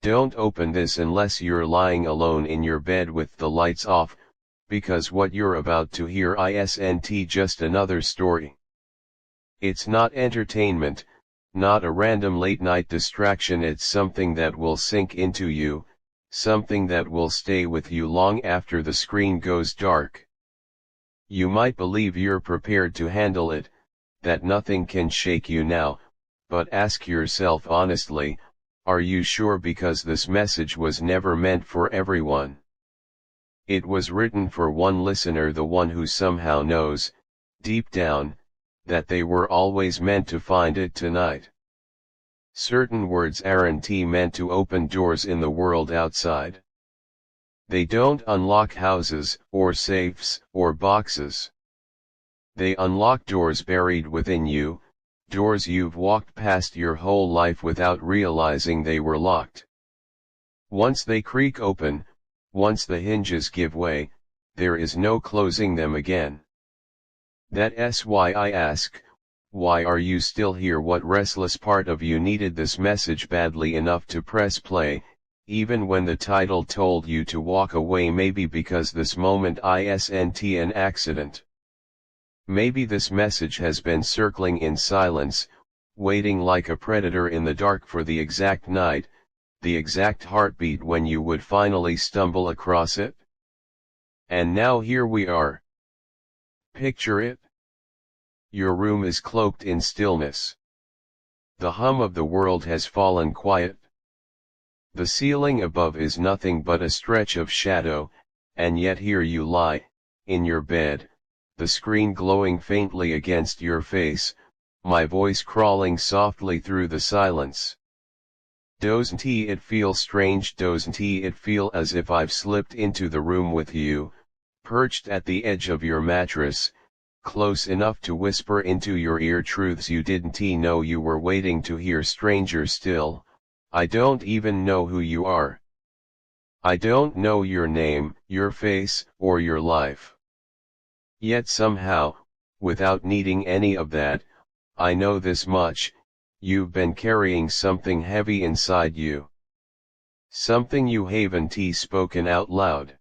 Don't open this unless you're lying alone in your bed with the lights off, because what you're about to hear isn't just another story. It's not entertainment, not a random late-night distraction. It's something that will sink into you, something that will stay with you long after the screen goes dark. You might believe you're prepared to handle it, that nothing can shake you now, but ask yourself honestly, are you sure? Because this message was never meant for everyone. It was written for one listener, the one who somehow knows, deep down, that they were always meant to find it tonight. Certain words aren't meant to open doors in the world outside. They don't unlock houses, or safes, or boxes. They unlock doors buried within you, doors you've walked past your whole life without realizing they were locked. Once they creak open, once the hinges give way, there is no closing them again. That's why I ask, why are you still here? What restless part of you needed this message badly enough to press play, even when the title told you to walk away? Maybe because this moment isn't an accident. Maybe this message has been circling in silence, waiting like a predator in the dark for the exact night, the exact heartbeat when you would finally stumble across it. And now here we are. Picture it. Your room is cloaked in stillness. The hum of the world has fallen quiet. The ceiling above is nothing but a stretch of shadow, and yet here you lie, in your bed, the screen glowing faintly against your face, my voice crawling softly through the silence. Doesn't it feel strange? Doesn't it feel as if I've slipped into the room with you, perched at the edge of your mattress, close enough to whisper into your ear truths you didn't know you were waiting to hear? Stranger still, I don't even know who you are. I don't know your name, your face, or your life. Yet somehow, without needing any of that, I know this much: you've been carrying something heavy inside you. Something you haven't spoken out loud.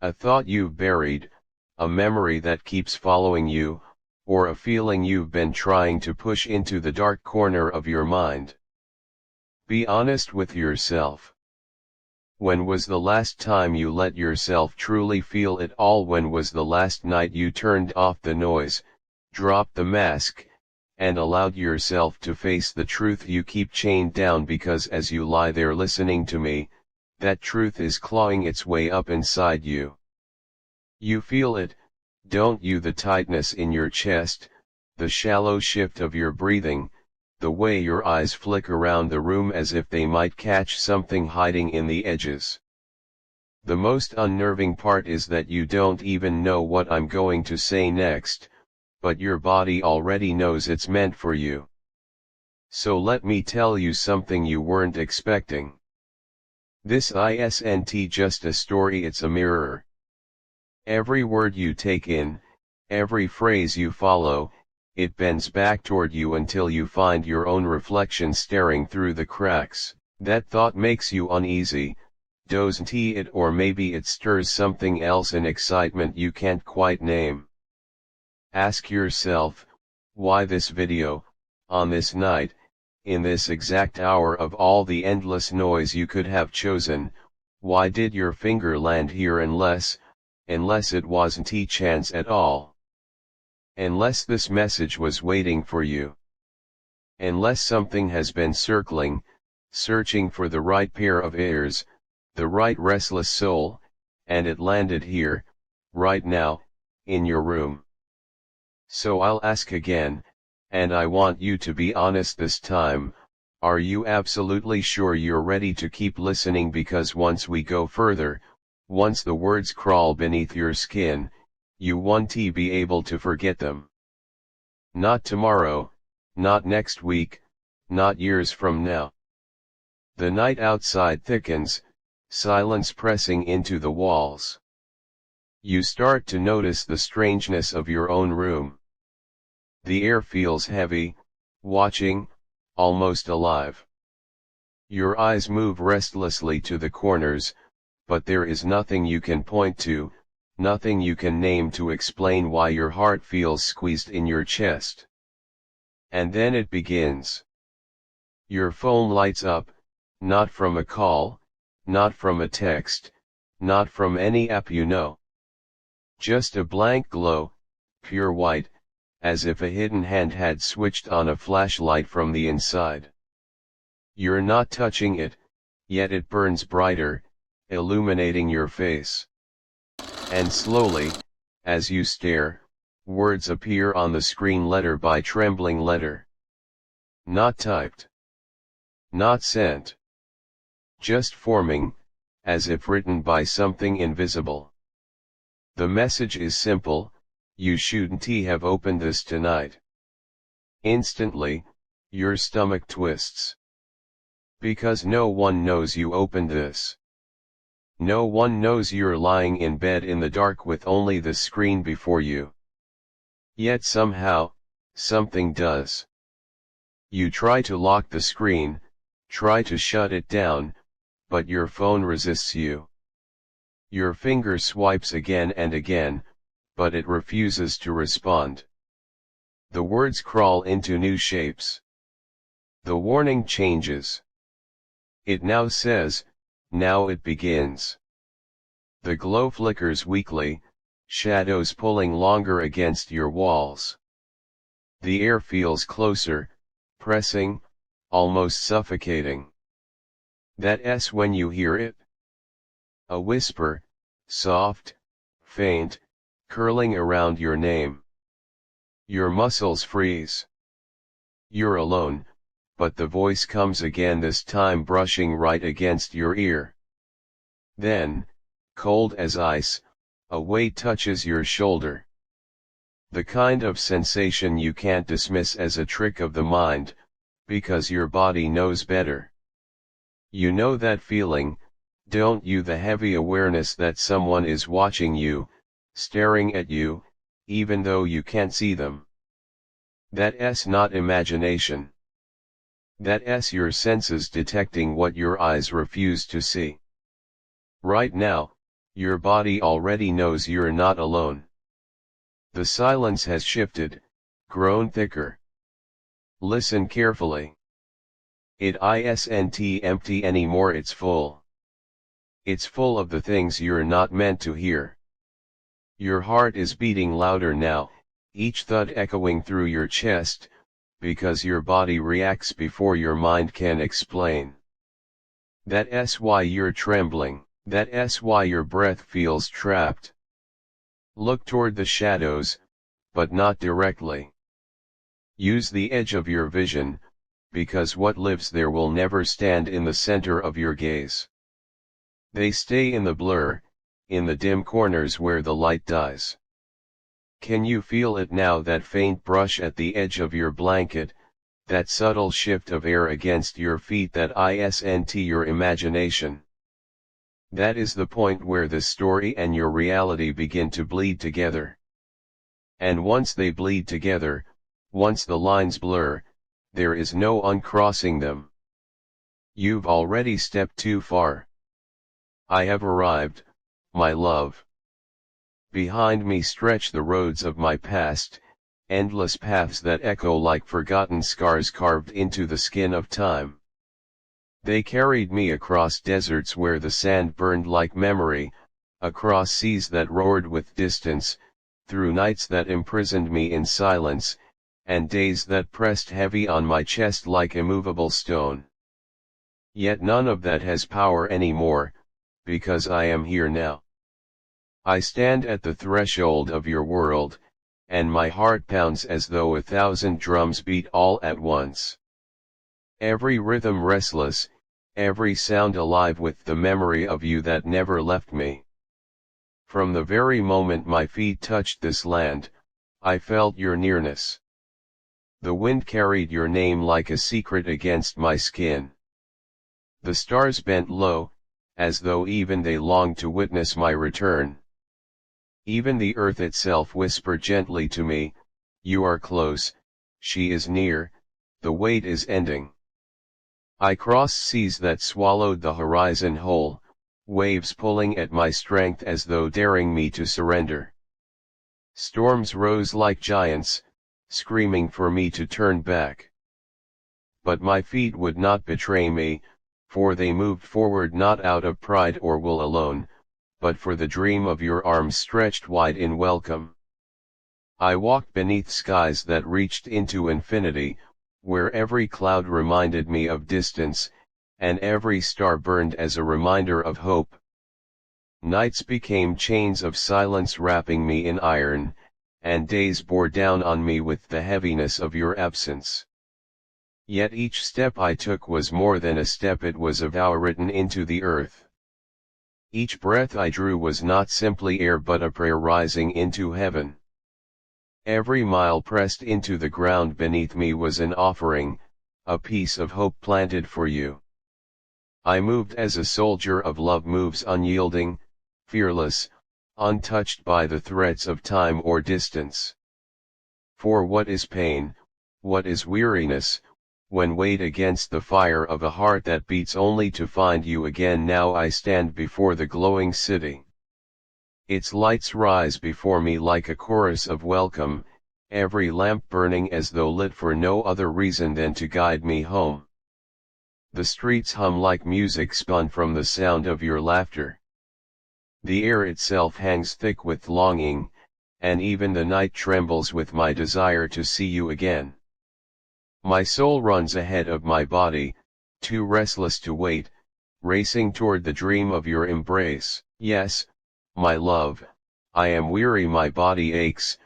A thought you've buried, a memory that keeps following you, or a feeling you've been trying to push into the dark corner of your mind. Be honest with yourself. When was the last time you let yourself truly feel it all? When was the last night you turned off the noise, dropped the mask, and allowed yourself to face the truth you keep chained down? Because as you lie there listening to me, that truth is clawing its way up inside you. You feel it, don't you? The tightness in your chest, the shallow shift of your breathing, the way your eyes flick around the room as if they might catch something hiding in the edges. The most unnerving part is that you don't even know what I'm going to say next, but your body already knows it's meant for you. So let me tell you something you weren't expecting. This isn't just a story, it's a mirror. Every word you take in, every phrase you follow, it bends back toward you until you find your own reflection staring through the cracks. That thought makes you uneasy, doesn't it? Or maybe it stirs something else, an excitement you can't quite name. Ask yourself, why this video, on this night, in this exact hour of all the endless noise you could have chosen? Why did your finger land here? Unless it wasn't chance at all. Unless this message was waiting for you. Unless something has been circling, searching for the right pair of ears, the right restless soul, and it landed here, right now, in your room. So I'll ask again, and I want you to be honest this time, are you absolutely sure you're ready to keep listening? Because once we go further, once the words crawl beneath your skin, you won't be able to forget them. Not tomorrow, not next week, not years from now. The night outside thickens, silence pressing into the walls. You start to notice the strangeness of your own room. The air feels heavy, watching, almost alive. Your eyes move restlessly to the corners, but there is nothing you can point to, nothing you can name to explain why your heart feels squeezed in your chest. And then it begins. Your phone lights up, not from a call, not from a text, not from any app you know. Just a blank glow, pure white, as if a hidden hand had switched on a flashlight from the inside. You're not touching it, yet it burns brighter, illuminating your face. And slowly, as you stare, words appear on the screen letter by trembling letter. Not typed. Not sent. Just forming, as if written by something invisible. The message is simple: you shouldn't have opened this tonight. Instantly, your stomach twists. Because no one knows you opened this. No one knows you're lying in bed in the dark with only the screen before you. Yet somehow, something does. You try to lock the screen, try to shut it down, but your phone resists you. Your finger swipes again and again, but it refuses to respond. The words crawl into new shapes. The warning changes. It now says, now it begins. The glow flickers weakly, shadows pulling longer against your walls. The air feels closer, pressing, almost suffocating. That's when you hear it. A whisper, soft, faint, curling around your name. Your muscles freeze. You're alone, but the voice comes again, this time brushing right against your ear. Then, cold as ice, a weight touches your shoulder. The kind of sensation you can't dismiss as a trick of the mind, because your body knows better. You know that feeling, don't you? The heavy awareness that someone is watching you, staring at you, even though you can't see them. That's not imagination. That's your senses detecting what your eyes refuse to see. Right now, your body already knows you're not alone. The silence has shifted, grown thicker. Listen carefully. It isn't empty anymore, it's full. It's full of the things you're not meant to hear. Your heart is beating louder now, each thud echoing through your chest, because your body reacts before your mind can explain. That's why you're trembling, that's why your breath feels trapped. Look toward the shadows, but not directly. Use the edge of your vision, because what lives there will never stand in the center of your gaze. They stay in the blur, in the dim corners where the light dies. Can you feel it now, that faint brush at the edge of your blanket, that subtle shift of air against your feet? That isn't your imagination. That is the point where the story and your reality begin to bleed together. And once they bleed together, once the lines blur, there is no uncrossing them. You've already stepped too far. I have arrived, my love. Behind me stretch the roads of my past, endless paths that echo like forgotten scars carved into the skin of time. They carried me across deserts where the sand burned like memory, across seas that roared with distance, through nights that imprisoned me in silence, and days that pressed heavy on my chest like immovable stone. Yet none of that has power anymore, because I am here now. I stand at the threshold of your world, and my heart pounds as though 1,000 drums beat all at once. Every rhythm restless, every sound alive with the memory of you that never left me. From the very moment my feet touched this land, I felt your nearness. The wind carried your name like a secret against my skin. The stars bent low, as though even they longed to witness my return. Even the earth itself whispered gently to me, you are close, she is near, the wait is ending. I crossed seas that swallowed the horizon whole, waves pulling at my strength as though daring me to surrender. Storms rose like giants, screaming for me to turn back. But my feet would not betray me, for they moved forward not out of pride or will alone, but for the dream of your arms stretched wide in welcome. I walked beneath skies that reached into infinity, where every cloud reminded me of distance, and every star burned as a reminder of hope. Nights became chains of silence wrapping me in iron, and days bore down on me with the heaviness of your absence. Yet each step I took was more than a step, it was a vow written into the earth. Each breath I drew was not simply air but a prayer rising into heaven. Every mile pressed into the ground beneath me was an offering, a piece of hope planted for you. I moved as a soldier of love moves, unyielding, fearless, untouched by the threats of time or distance. For what is pain, what is weariness, when weighed against the fire of a heart that beats only to find you again? Now I stand before the glowing city. Its lights rise before me like a chorus of welcome, every lamp burning as though lit for no other reason than to guide me home. The streets hum like music spun from the sound of your laughter. The air itself hangs thick with longing, and even the night trembles with my desire to see you again. My soul runs ahead of my body, too restless to wait, racing toward the dream of your embrace. Yes, my love, I am weary, my body aches,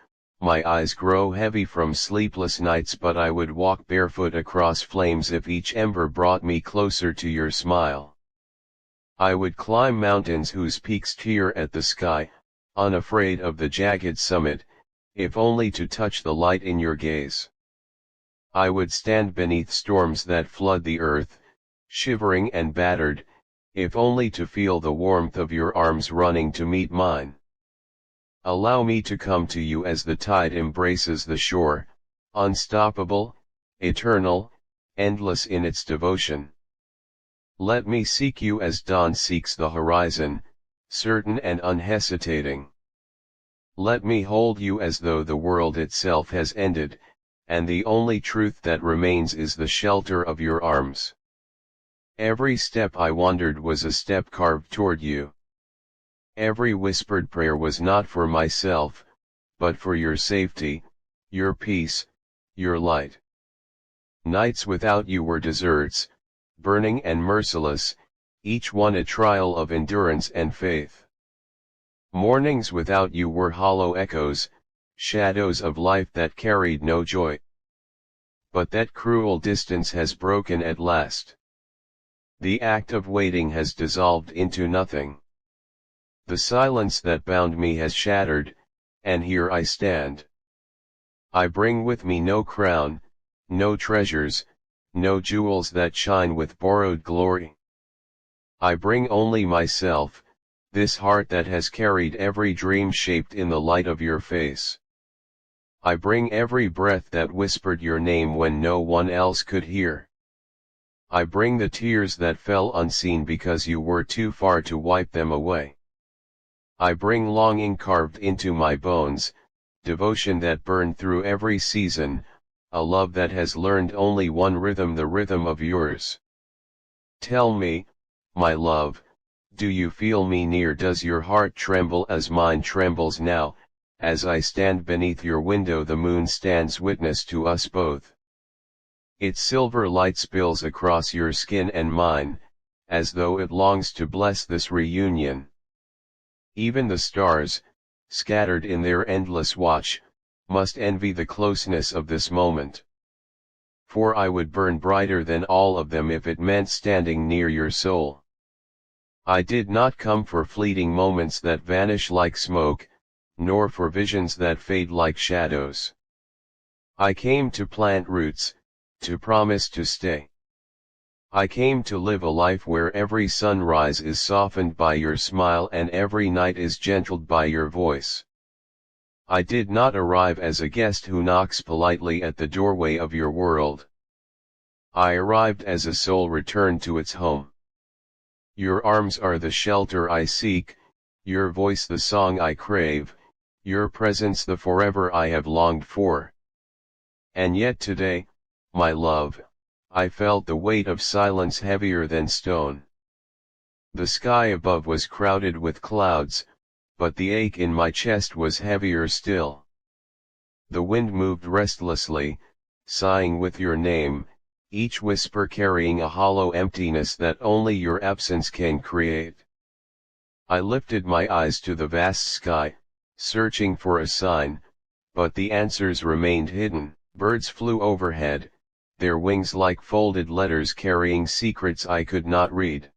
my eyes grow heavy from sleepless nights, but I would walk barefoot across flames if each ember brought me closer to your smile. I would climb mountains whose peaks tear at the sky, unafraid of the jagged summit, if only to touch the light in your gaze. I would stand beneath storms that flood the earth, shivering and battered, if only to feel the warmth of your arms running to meet mine. Allow me to come to you as the tide embraces the shore, unstoppable, eternal, endless in its devotion. Let me seek you as dawn seeks the horizon, certain and unhesitating. Let me hold you as though the world itself has ended, and the only truth that remains is the shelter of your arms. Every step I wandered was a step carved toward you. Every whispered prayer was not for myself, but for your safety, your peace, your light. Nights without you were deserts, burning and merciless, each one a trial of endurance and faith. Mornings without you were hollow echoes, shadows of life that carried no joy. But that cruel distance has broken at last. The act of waiting has dissolved into nothing. The silence that bound me has shattered, and here I stand. I bring with me no crown, no treasures, no jewels that shine with borrowed glory. I bring only myself, this heart that has carried every dream shaped in the light of your face. I bring every breath that whispered your name when no one else could hear. I bring the tears that fell unseen because you were too far to wipe them away. I bring longing carved into my bones, devotion that burned through every season, a love that has learned only one rhythm, the rhythm of yours. Tell me, my love, do you feel me near? Does your heart tremble as mine trembles now? As I stand beneath your window, the moon stands witness to us both. Its silver light spills across your skin and mine, as though it longs to bless this reunion. Even the stars, scattered in their endless watch, must envy the closeness of this moment. For I would burn brighter than all of them if it meant standing near your soul. I did not come for fleeting moments that vanish like smoke, nor for visions that fade like shadows. I came to plant roots, to promise to stay. I came to live a life where every sunrise is softened by your smile and every night is gentled by your voice. I did not arrive as a guest who knocks politely at the doorway of your world. I arrived as a soul returned to its home. Your arms are the shelter I seek, your voice the song I crave, your presence the forever I have longed for. And yet today, my love, I felt the weight of silence heavier than stone. The sky above was crowded with clouds, but the ache in my chest was heavier still. The wind moved restlessly, sighing with your name, each whisper carrying a hollow emptiness that only your absence can create. I lifted my eyes to the vast sky, searching for a sign, but the answers remained hidden. Birds flew overhead, their wings like folded letters carrying secrets I could not read.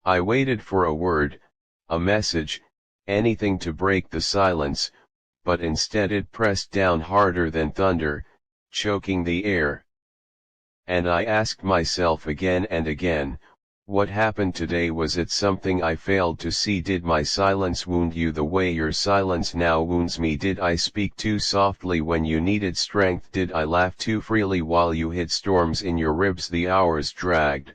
I waited for a word, a message, anything to break the silence, but instead it pressed down harder than thunder, choking the air. And I asked myself again and again, what happened today? Was it something I failed to see? Did my silence wound you the way your silence now wounds me? Did I speak too softly when you needed strength? Did I laugh too freely while you hid storms in your ribs? The hours dragged,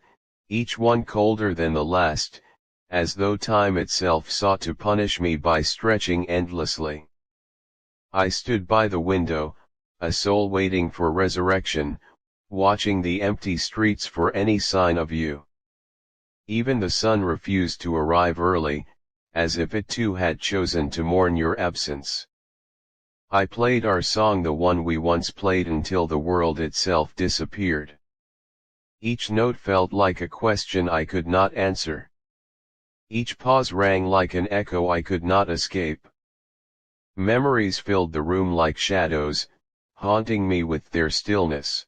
each one colder than the last, as though time itself sought to punish me by stretching endlessly. I stood by the window, a soul waiting for resurrection, watching the empty streets for any sign of you. Even the sun refused to arrive early, as if it too had chosen to mourn your absence. I played our song, the one we once played, until the world itself disappeared. Each note felt like a question I could not answer. Each pause rang like an echo I could not escape. Memories filled the room like shadows, haunting me with their stillness.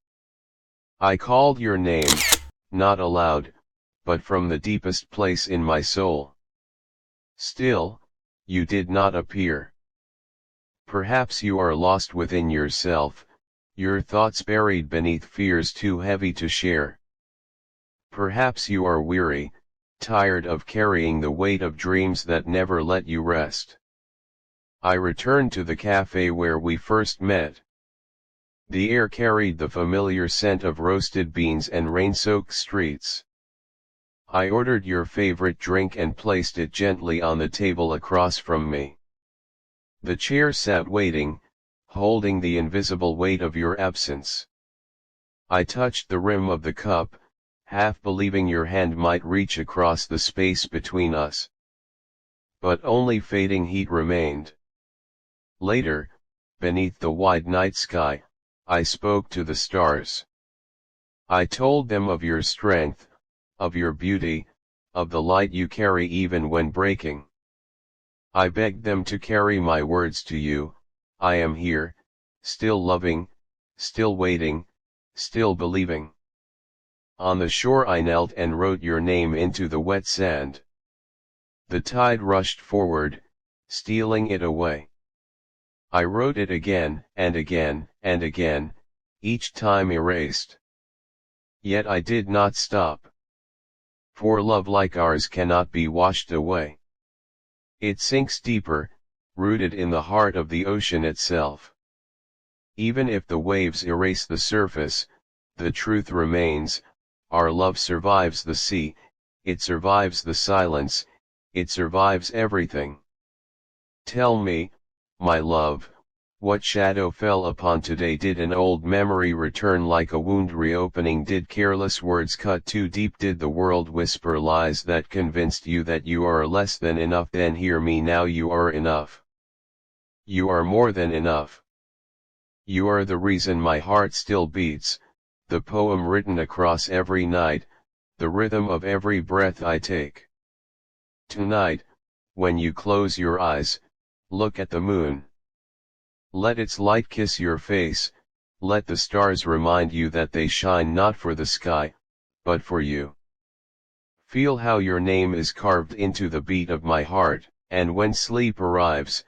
I called your name, not aloud, but from the deepest place in my soul. Still, you did not appear. Perhaps you are lost within yourself, your thoughts buried beneath fears too heavy to share. Perhaps you are weary, tired of carrying the weight of dreams that never let you rest. I returned to the cafe where we first met. The air carried the familiar scent of roasted beans and rain-soaked streets. I ordered your favorite drink and placed it gently on the table across from me. The chair sat waiting, holding the invisible weight of your absence. I touched the rim of the cup, half believing your hand might reach across the space between us. But only fading heat remained. Later, beneath the wide night sky, I spoke to the stars. I told them of your strength, of your beauty, of the light you carry even when breaking. I begged them to carry my words to you. I am here, still loving, still waiting, still believing. On the shore I knelt and wrote your name into the wet sand. The tide rushed forward, stealing it away. I wrote it again and again and again, each time erased. Yet I did not stop. For love like ours cannot be washed away. It sinks deeper, rooted in the heart of the ocean itself. Even if the waves erase the surface, the truth remains, our love survives the sea, it survives the silence, it survives everything. Tell me, my love, what shadow fell upon today? Did an old memory return like a wound reopening? Did careless words cut too deep? Did the world whisper lies that convinced you that you are less than enough? Then hear me now, you are enough. You are more than enough. You are the reason my heart still beats, the poem written across every night, the rhythm of every breath I take. Tonight, when you close your eyes, look at the moon. Let its light kiss your face, let the stars remind you that they shine not for the sky, but for you. Feel how your name is carved into the beat of my heart, and when sleep arrives,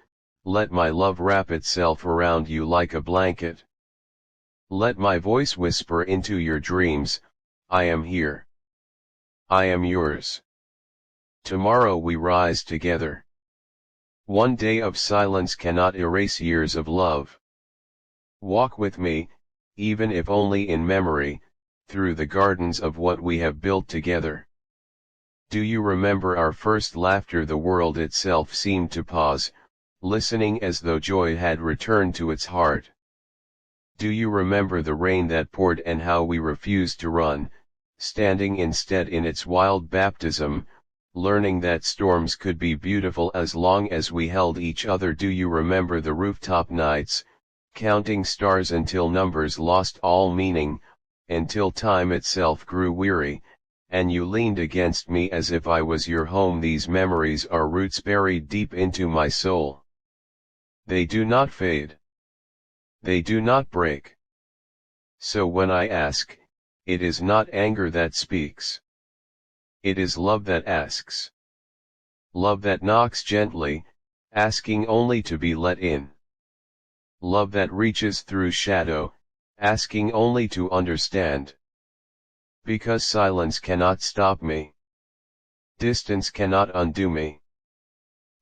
let my love wrap itself around you like a blanket. Let my voice whisper into your dreams, I am here. I am yours. Tomorrow we rise together. One day of silence cannot erase years of love. Walk with me, even if only in memory, through the gardens of what we have built together. Do you remember our first laughter? The world itself seemed to pause, listening as though joy had returned to its heart. Do you remember the rain that poured and how we refused to run, standing instead in its wild baptism, learning that storms could be beautiful as long as we held each other? Do you remember the rooftop nights, counting stars until numbers lost all meaning, until time itself grew weary, and you leaned against me as if I was your home? These memories are roots buried deep into my soul. They do not fade. They do not break. So when I ask, it is not anger that speaks. It is love that asks. Love that knocks gently, asking only to be let in. Love that reaches through shadow, asking only to understand. Because silence cannot stop me. Distance cannot undo me.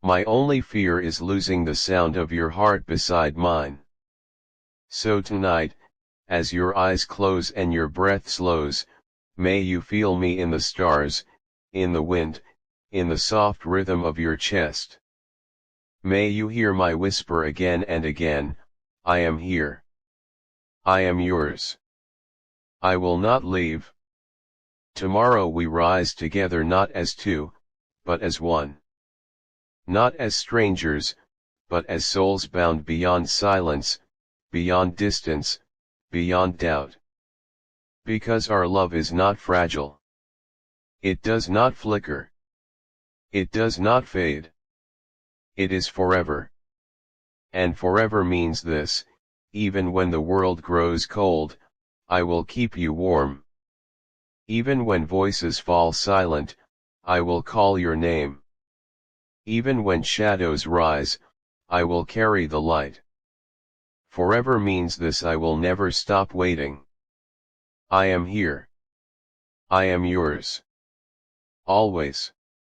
My only fear is losing the sound of your heart beside mine. So tonight, as your eyes close and your breath slows, may you feel me in the stars, in the wind, in the soft rhythm of your chest. May you hear my whisper again and again, I am here. I am yours. I will not leave. Tomorrow we rise together, not as two, but as one. Not as strangers, but as souls bound beyond silence, beyond distance, beyond doubt. Because our love is not fragile. It does not flicker. It does not fade. It is forever. And forever means this: even when the world grows cold, I will keep you warm. Even when voices fall silent, I will call your name. Even when shadows rise, I will carry the light. Forever means this: I will never stop waiting. I am here. I am yours. Always.